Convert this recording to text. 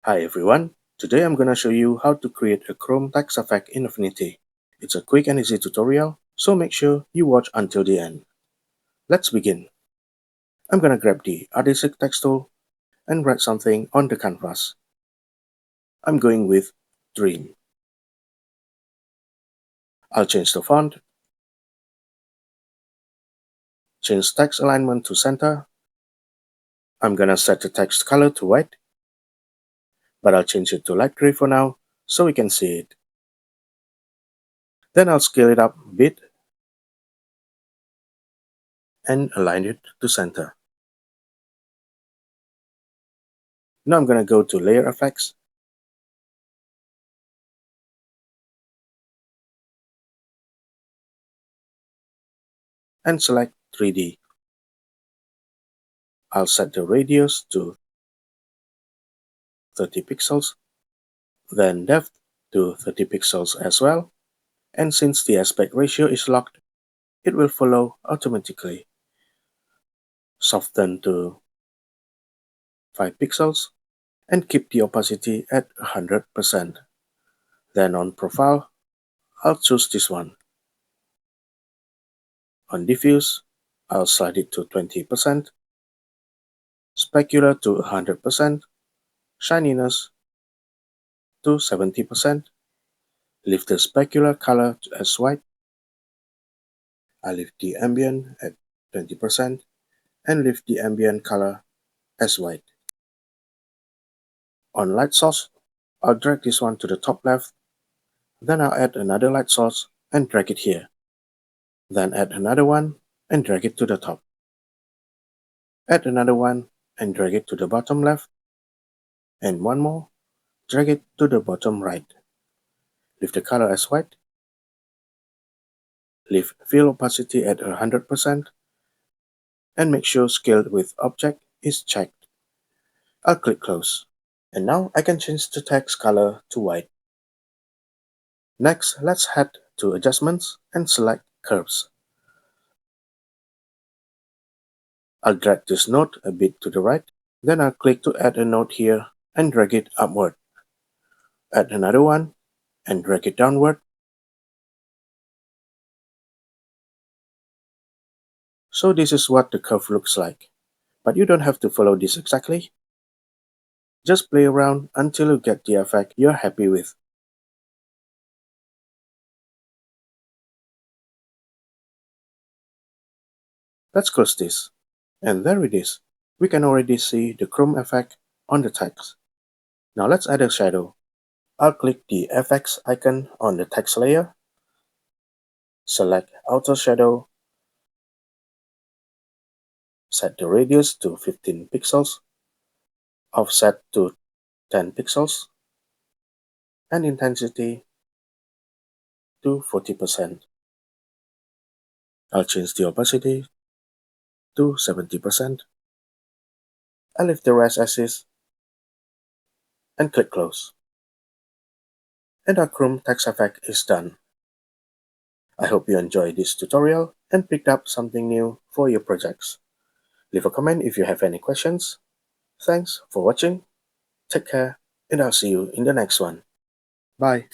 Hi everyone, today I'm gonna show you how to create a Chrome text effect in Affinity. It's a quick and easy tutorial, so make sure you watch until the end. Let's begin. I'm gonna grab the Adhesive text tool and write something on the canvas. I'm going with Dream. I'll change the font, change text alignment to center. I'm gonna set the text color to white, but I'll change it to light gray for now so we can see it. Then I'll scale it up a bit and align it to center. Now I'm gonna go to Layer Effects, and select 3D. I'll set the radius to 30 pixels, then depth to 30 pixels as well, and since the aspect ratio is locked, it will follow automatically. Soften to 5 pixels, and keep the opacity at 100%. Then on Profile, I'll choose this one. On Diffuse, I'll slide it to 20%, Specular to 100%, Shininess to 70%, leave the specular color as white. I leave the ambient at 20% and leave the ambient color as white. On light source, I'll drag this one to the top left, then I'll add another light source and drag it here. Then add another one and drag it to the top. Add another one and drag it to the bottom left, and one more, drag it to the bottom right. Leave the color as white. Leave fill opacity at 100% and make sure scaled with object is checked. I'll click close. And now I can change the text color to white. Next, let's head to Adjustments and select Curves. I'll drag this node a bit to the right, then I'll click to add a node here and drag it upward. Add another one and drag it downward. So this is what the curve looks like. But you don't have to follow this exactly. Just play around until you get the effect you're happy with. Let's close this. And there it is. We can already see the chrome effect on the text. Now let's add a shadow. I'll click the FX icon on the text layer, select Outer Shadow, set the radius to 15 pixels, offset to 10 pixels, and intensity to 40%. I'll change the opacity to 70%. I'll leave the rest as is and click close. And our chrome text effect is done. I hope you enjoyed this tutorial and picked up something new for your projects. Leave a comment if you have any questions. Thanks for watching, take care, and I'll see you in the next one. Bye.